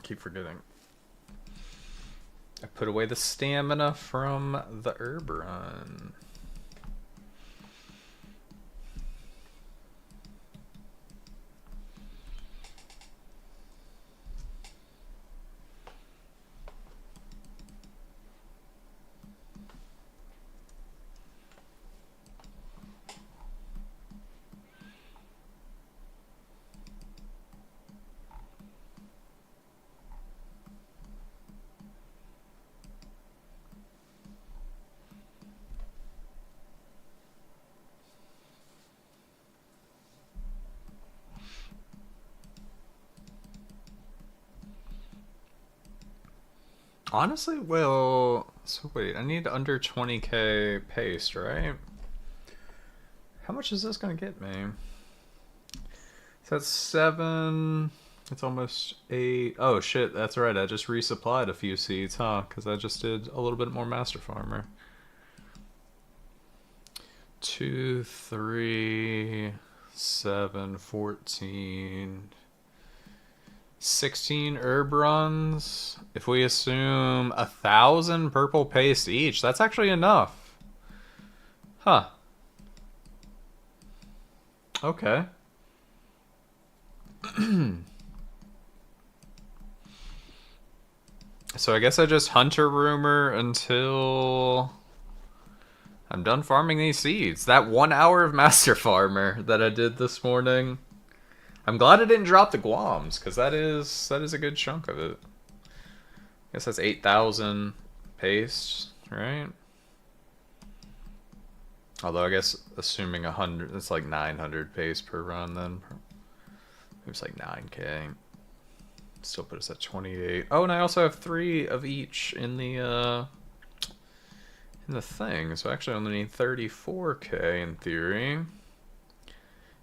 keep forgetting. I put away the stamina from the herb run. Honestly, well, so wait, I need under 20k paste, right? How much is this gonna get me? So that's 7. It's almost 8. Oh shit, that's right. I just resupplied a few seeds, huh? Because I just did a little bit more Master Farmer. 2, 3, 7, 14. 16 herb runs. If we assume 1,000 purple paste each, that's actually enough. Huh. Okay. So I guess I just hunter rumor until I'm done farming these seeds. That 1 hour of Master Farmer that I did this morning. I'm glad I didn't drop the Guams, because that is a good chunk of it. I guess that's 8,000 paste, right? Although I guess assuming 100, it's like 900 paste per run then. It's like 9k. Still put us at 28. Oh, and I also have 3 of each in the thing, so I actually only need 34k in theory.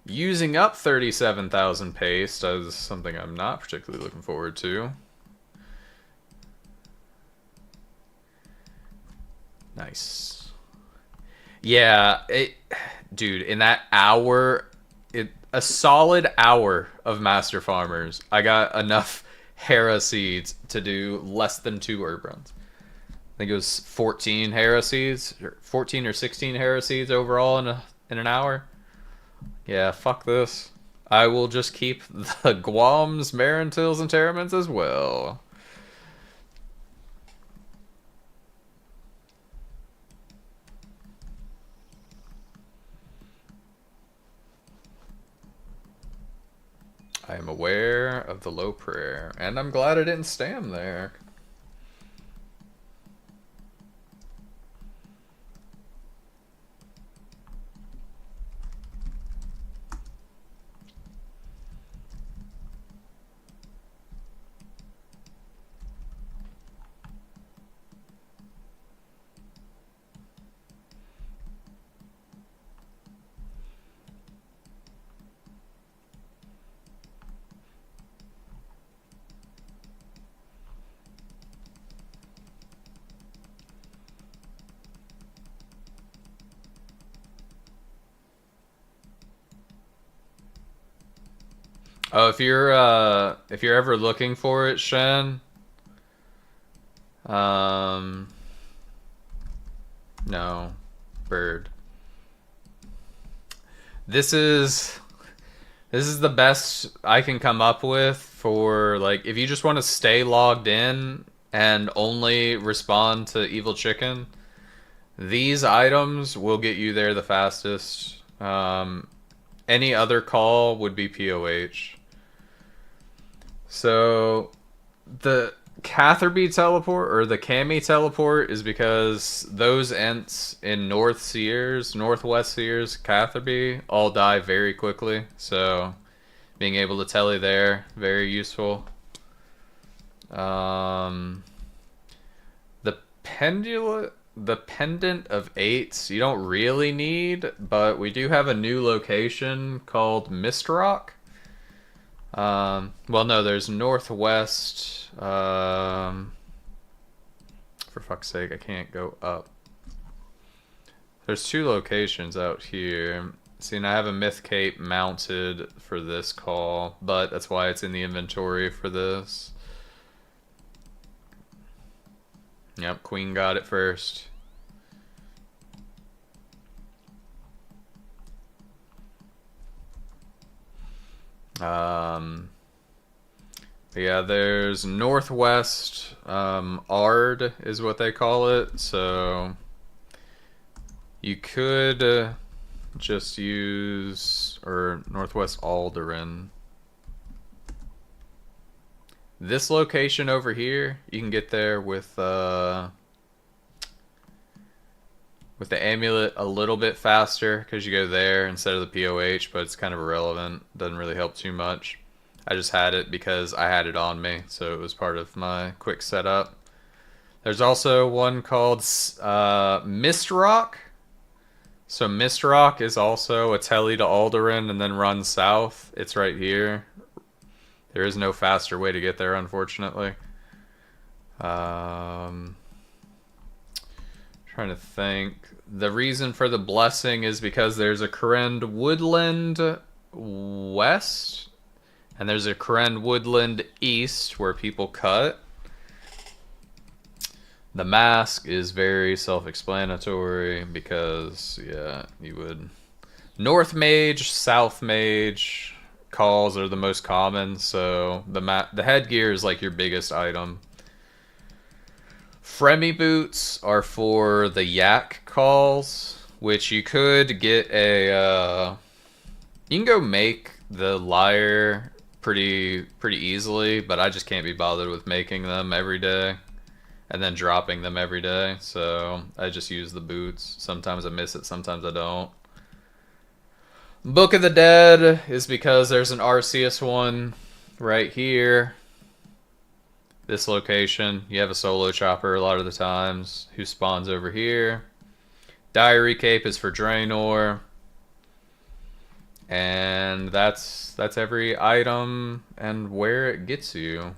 Using up 37,000 paste is something I'm not particularly looking forward to. Nice. Yeah, dude, in that hour, a solid hour of Master Farmers, I got enough Hera seeds to do less than 2 herb runs. I think it was 14 Hera seeds, or 14 or 16 Hera seeds overall in an hour. Yeah, fuck this. I will just keep the Guams, Marantils, and Terramins as well. I am aware of the low prayer, and I'm glad I didn't stand there. Oh, if you're ever looking for it, Shen, no, Bird. This is the best I can come up with for, like, if you just want to stay logged in and only respond to Evil Chicken, these items will get you there the fastest. Any other call would be POH. So the Catherby teleport, or the Cami teleport, is because those Ents in Northwest Sears, Catherby, all die very quickly. So being able to telly there, very useful. The Pendant of Eights, you don't really need, but we do have a new location called Mist Rock. Well, no, there's Northwest. For fuck's sake, I can't go up. There's 2 locations out here. See, and I have a Myth Cape mounted for this call, but that's why it's in the inventory for this. Yep, queen got it first. Yeah, there's northwest, Ard is what they call it, so you could just use, or northwest Alderan. This location over here, you can get there with the amulet a little bit faster because you go there instead of the POH, but it's kind of irrelevant. Doesn't really help too much. I just had it because I had it on me, so it was part of my quick setup. There's also one called Mist Rock. So Mist Rock is also a telly to Alderan and then runs south. It's right here. There is no faster way to get there, unfortunately. Trying to think. The reason for the blessing is because there's a Karen Woodland west, and there's a Karen Woodland east where people cut. The mask is very self-explanatory because, yeah, you would... North Mage, South Mage calls are the most common, so the headgear is like your biggest item. Fremi boots are for the yak calls, which you could get a... you can go make the lyre pretty easily, but I just can't be bothered with making them every day and then dropping them every day, so I just use the boots. Sometimes I miss it, sometimes I don't. Book of the Dead is because there's an Arceus one right here. This location, you have a solo chopper a lot of the times who spawns over here. Diary Cape is for Draenor. And that's every item and where it gets you.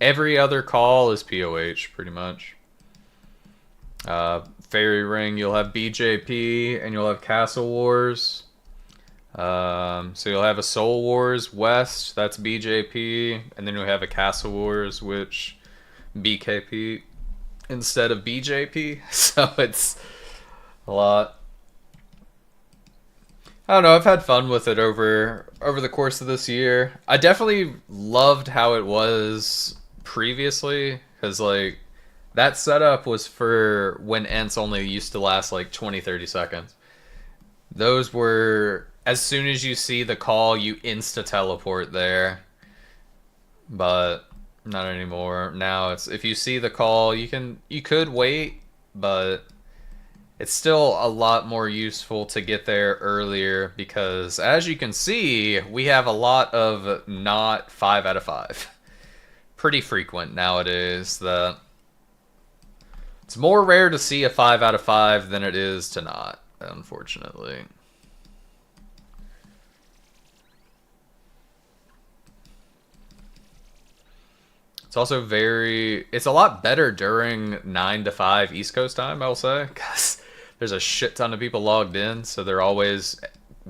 Every other call is POH, pretty much. Fairy Ring, you'll have BJP and you'll have Castle Wars. So you'll have a Soul Wars West, that's BJP, and then you'll have a Castle Wars, which BKP instead of BJP. So it's a lot. I don't know, I've had fun with it over the course of this year. I definitely loved how it was previously, because like that setup was for when Ents only used to last like 20-30 seconds. Those were, as soon as you see the call, you insta-teleport there. But not anymore. Now it's, if you see the call, you could wait, but it's still a lot more useful to get there earlier because, as you can see, we have a lot of not 5 out of 5. Pretty frequent nowadays that it's more rare to see a 5 out of 5 than it is to not, unfortunately. It's also it's a lot better during 9 to 5 East Coast time, I'll say, because there's a shit ton of people logged in, so they're always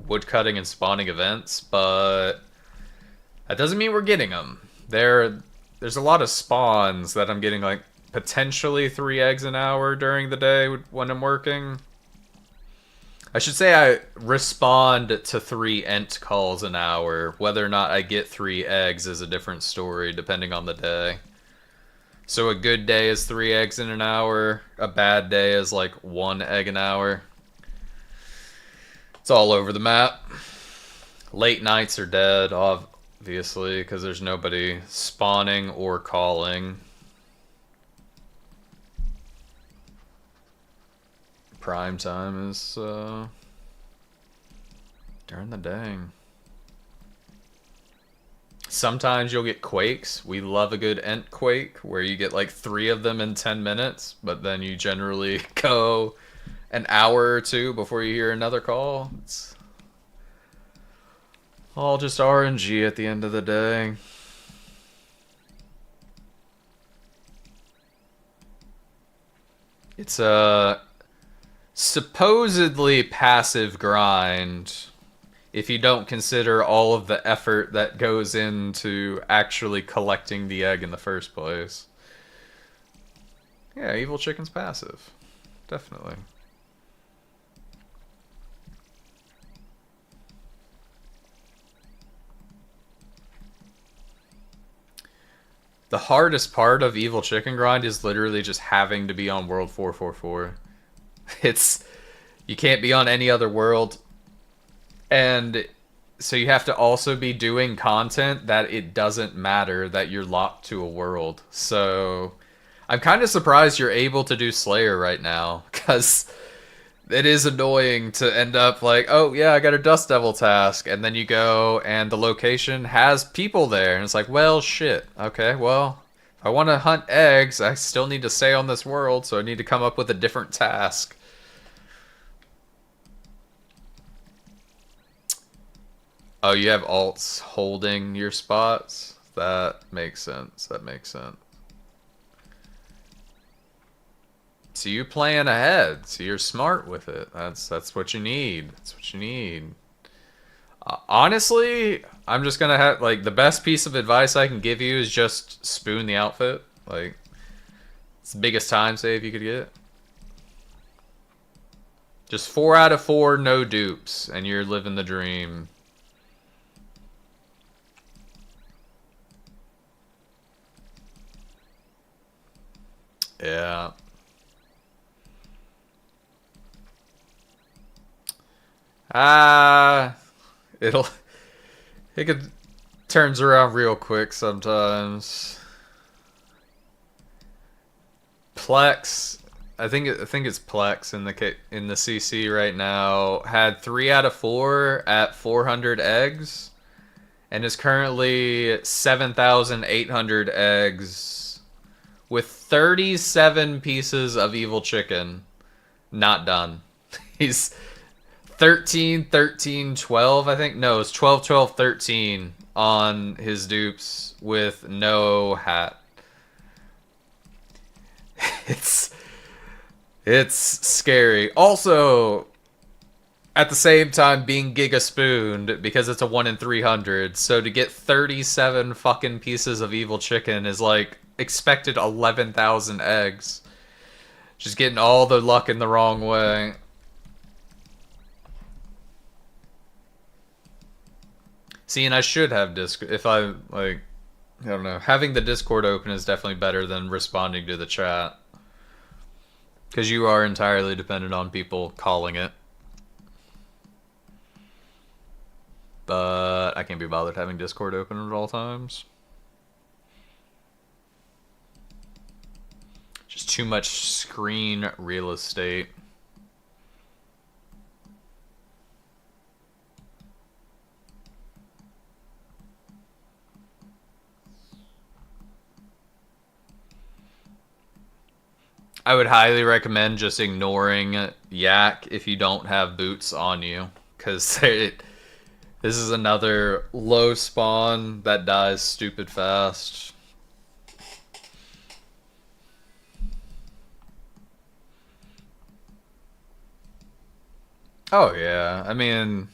woodcutting and spawning events, but that doesn't mean we're getting them. There's a lot of spawns that I'm getting like potentially 3 eggs an hour during the day when I'm working. I should say I respond to 3 Ent calls an hour. Whether or not I get 3 eggs is a different story depending on the day. So a good day is 3 eggs in an hour. A bad day is like 1 egg an hour. It's all over the map. Late nights are dead, obviously, because there's nobody spawning or calling. Prime time is during the day. Sometimes you'll get quakes. We love a good Ent quake where you get like 3 of them in 10 minutes, but then you generally go an hour or 2 before you hear another call. It's all just RNG at the end of the day. It's a supposedly passive grind if you don't consider all of the effort that goes into actually collecting the egg in the first place. Yeah, Evil Chicken's passive. Definitely. The hardest part of Evil Chicken grind is literally just having to be on World 444. It's... You can't be on any other world. And so you have to also be doing content that it doesn't matter that you're locked to a world. So I'm kind of surprised you're able to do Slayer right now, because it is annoying to end up like, oh yeah, I got a Dust Devil task, and then you go and the location has people there, and it's like, well, shit. Okay, well, if I want to hunt eggs, I still need to stay on this world, so I need to come up with a different task. Oh, you have alts holding your spots? That makes sense. That makes sense. So you plan ahead. So you're smart with it. That's what you need. That's what you need. Honestly, I'm just gonna have like the best piece of advice I can give you is just spoon the outfit. Like it's the biggest time save you could get. Just 4 out of 4 no dupes, and you're living the dream. Yeah. Ah, it'll it could turns around real quick sometimes. Plex, I think it's Plex in the CC right now. Had 3 out of 4 at 400 eggs, and is currently 7,800 eggs with 37 pieces of evil chicken. Not done. He's 13, 13, 12, I think. No, it's 12, 12, 13 on his dupes with no hat. It's scary. Also, at the same time, being giga spooned because it's a 1 in 300. So to get 37 fucking pieces of evil chicken is like expected 11,000 eggs. Just getting all the luck in the wrong way. See, and I should have Discord. If I, like, I don't know. Having the Discord open is definitely better than responding to the chat. Because you are entirely dependent on people calling it. But I can't be bothered having Discord open at all times. Just too much screen real estate. I would highly recommend just ignoring Yak if you don't have boots on you. Because this is another low spawn that dies stupid fast. Oh yeah, I mean,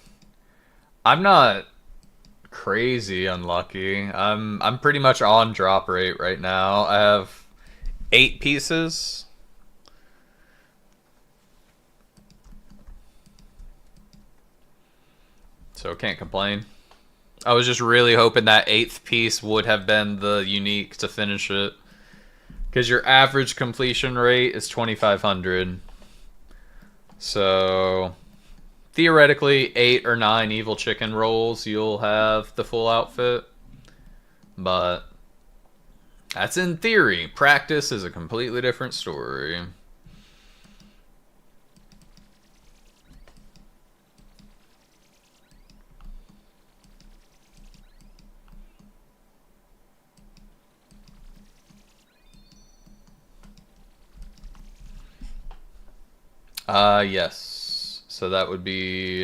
I'm not crazy unlucky. I'm pretty much on drop rate right now. I have 8 pieces. So can't complain. I was just really hoping that 8th piece would have been the unique to finish it. Because your average completion rate is 2,500. So theoretically, 8 or 9 evil chicken rolls, you'll have the full outfit. But that's in theory. Practice is a completely different story. Yes. So that would be...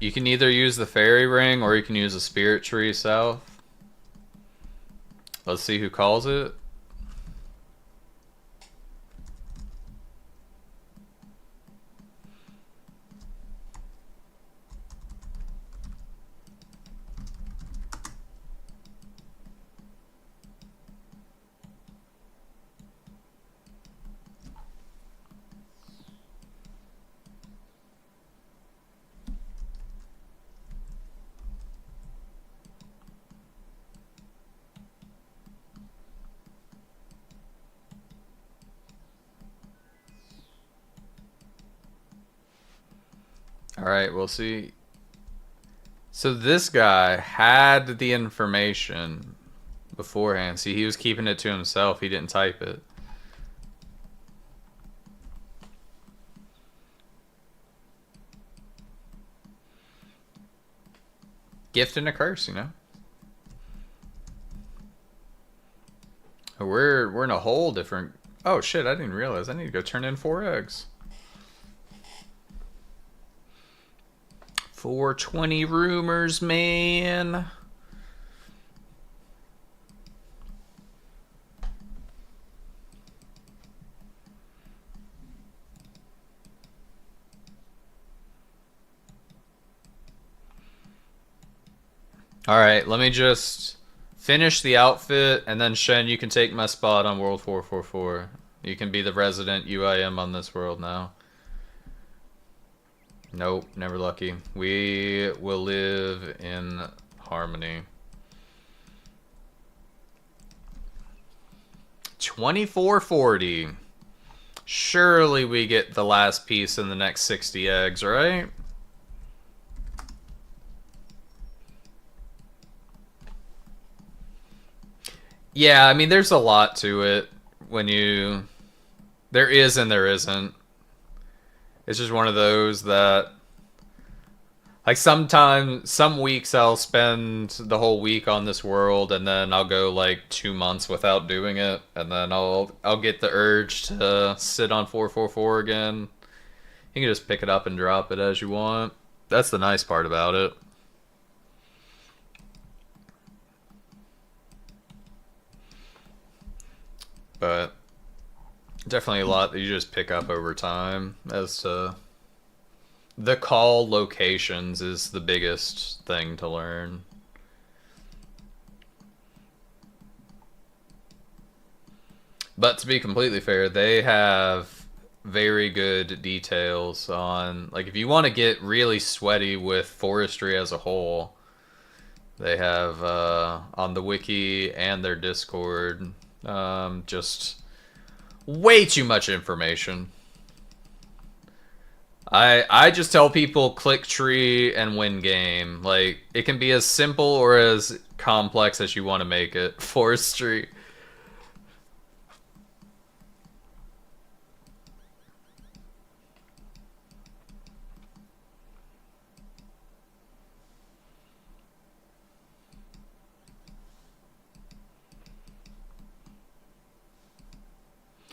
You can either use the fairy ring or you can use the spirit tree south. Let's see who calls it. Alright, we'll see. So this guy had the information beforehand. See, he was keeping it to himself. He didn't type it. Gift and a curse, you know? We're in a whole different... Oh shit, I didn't realize. I need to go turn in 4 eggs. 420 rumors, man. Alright, let me just finish the outfit, and then Shen, you can take my spot on World 444. You can be the resident UIM on this world now. Nope, never lucky. We will live in harmony. 2440. Surely we get the last piece in the next 60 eggs, right? Yeah, I mean, there's a lot to it when you... There is and there isn't. It's just one of those that... Like, sometimes, some weeks I'll spend the whole week on this world, and then I'll go, like, 2 months without doing it, and then I'll get the urge to sit on 444 again. You can just pick it up and drop it as you want. That's the nice part about it. But definitely a lot that you just pick up over time as to the call locations is the biggest thing to learn. But to be completely fair, they have very good details on, like, if you want to get really sweaty with forestry as a whole, they have on the wiki and their Discord just way too much information. I just tell people click tree and win game. Like, it can be as simple or as complex as you want to make it. Forestry.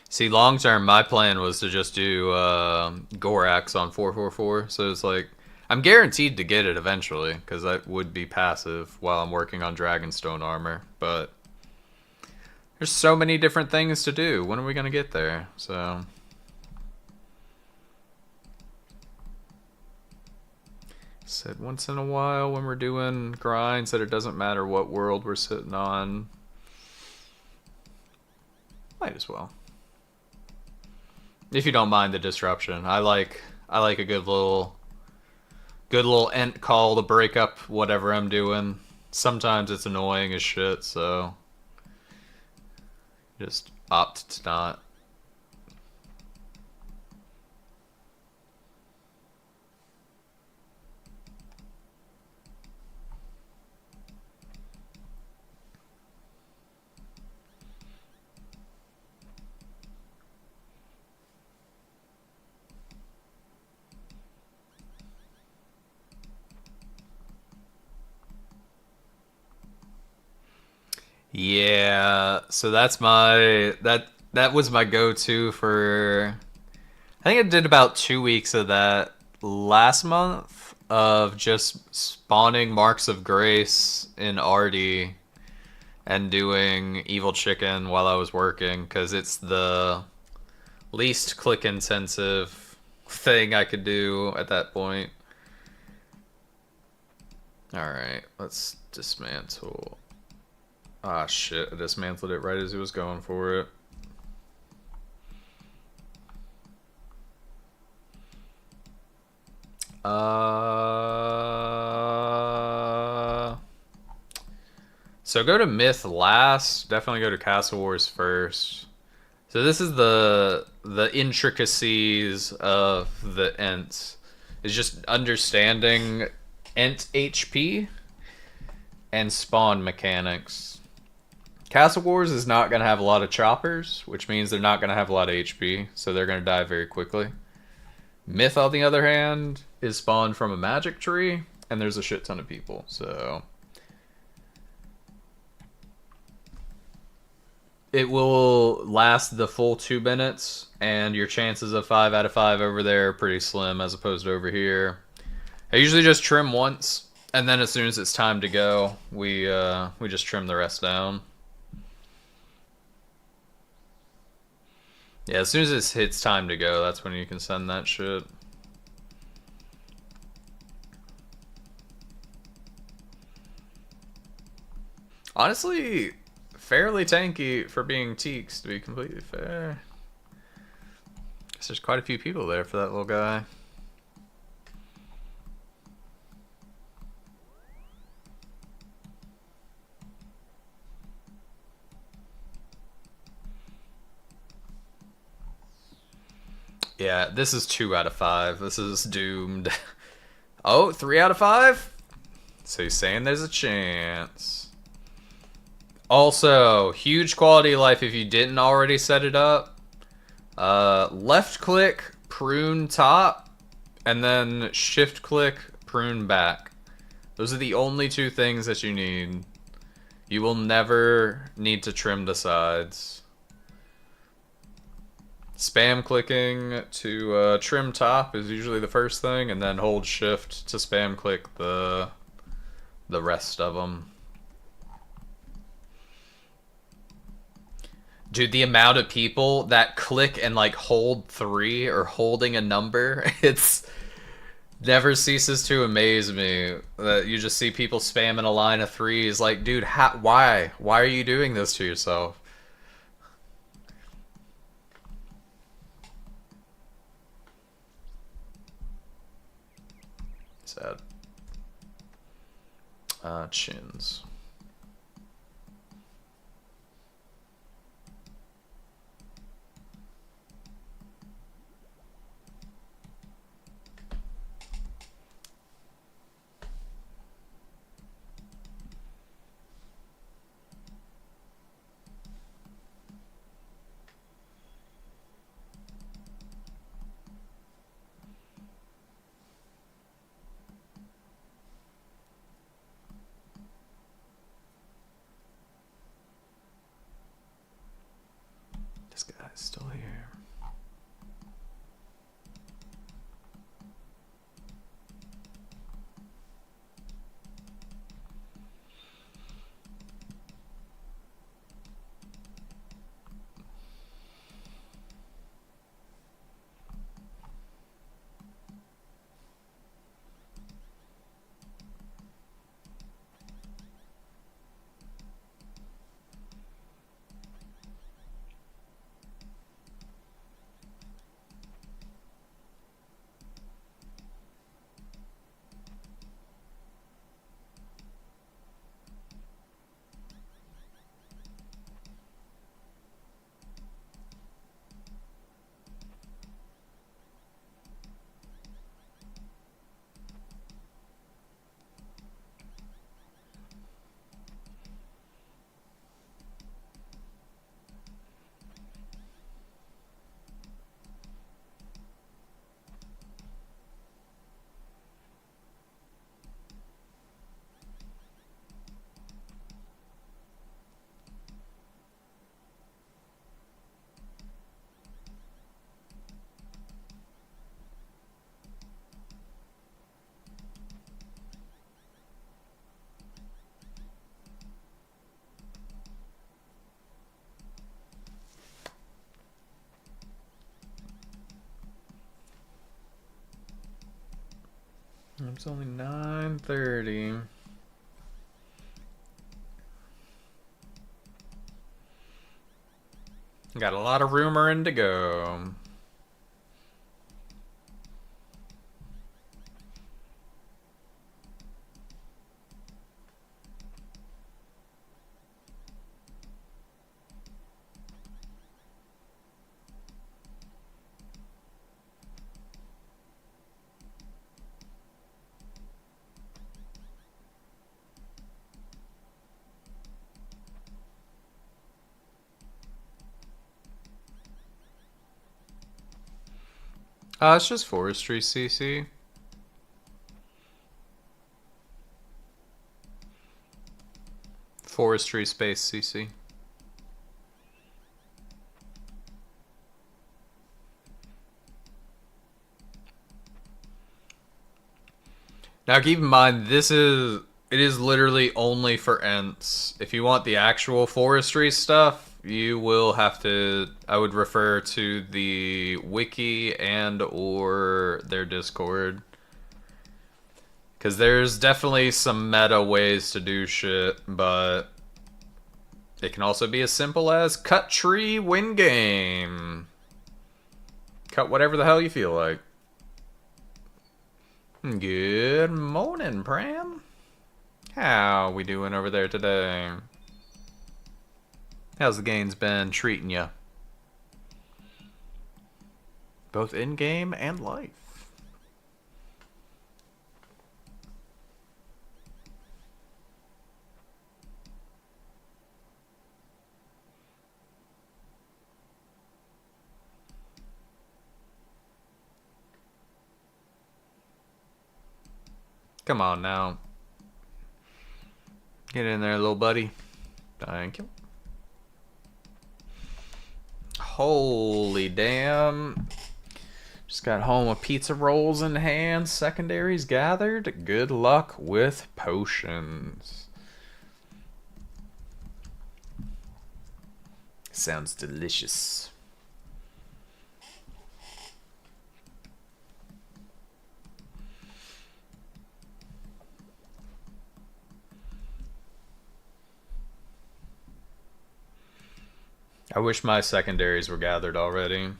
See, long term, my plan was to just do Gorax on 444. So it's like, I'm guaranteed to get it eventually, because I would be passive while I'm working on Dragonstone armor. But there's so many different things to do. When are we going to get there? So... Said once in a while when we're doing grinds that it doesn't matter what world we're sitting on. Might as well. If you don't mind the disruption. I like a good little ent call to break up whatever I'm doing. Sometimes it's annoying as shit, so just opt to not. Yeah, so that's my that was my go-to for, I think I did about 2 weeks of that last month of just spawning Marks of Grace in Artie and doing Evil Chicken while I was working, because it's the least click intensive thing I could do at that point. Alright, let's dismantle. Ah, shit, I dismantled it right as he was going for it. So go to Myth last. Definitely go to Castle Wars first. So this is the intricacies of the Ents. is just understanding int HP and spawn mechanics. Castle Wars is not going to have a lot of choppers, which means they're not going to have a lot of HP, so they're going to die very quickly. Myth, on the other hand, is spawned from a magic tree, and there's a shit ton of people, so... It will last the full 2 minutes, and your chances of 5 out of 5 over there are pretty slim as opposed to over here. I usually just trim once, and then as soon as it's time to go, we just trim the rest down. Yeah, as soon as it hits time to go, that's when you can send that shit. Honestly, fairly tanky for being Teaks, to be completely fair. Guess there's quite a few people there for that little guy. Yeah, this is 2 out of 5. This is doomed. Oh, 3 out of 5? So he's saying there's a chance. Also, huge quality of life if you didn't already set it up. Left click, prune top, and then shift click, prune back. Those are the only 2 things that you need. You will never need to trim the sides. Spam clicking to trim top is usually the first thing, and then hold shift to spam click the rest of them. Dude, the amount of people that click and like hold 3 or holding a number, it's never ceases to amaze me that you just see people spamming a line of 3s. Like, dude, why? Why are you doing this to yourself? Sad. Chins. This guy's still here. It's only 9:30. Got a lot of rumoring to go. It's just forestry CC. Forestry space CC. Now keep in mind, it is literally only for Ents. If you want the actual forestry stuff, you will have to, I would refer to the wiki and or their Discord. Because there's definitely some meta ways to do shit, but it can also be as simple as cut tree, win game. Cut whatever the hell you feel like. Good morning, Pram. How we doing over there today? How's the games been treating you? Both in-game and life. Come on now. Get in there, little buddy. Thank you. Holy damn. Just got home with pizza rolls in hand. Secondaries gathered. Good luck with potions. Sounds delicious. I wish my secondaries were gathered already.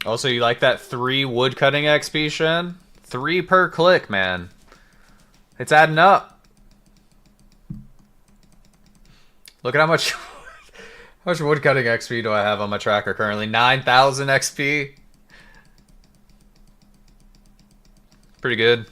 Also, you like that 3 woodcutting XP, Shen? 3 per click, man. It's adding up. Look at how much woodcutting XP do I have on my tracker currently? 9,000 XP. Pretty good.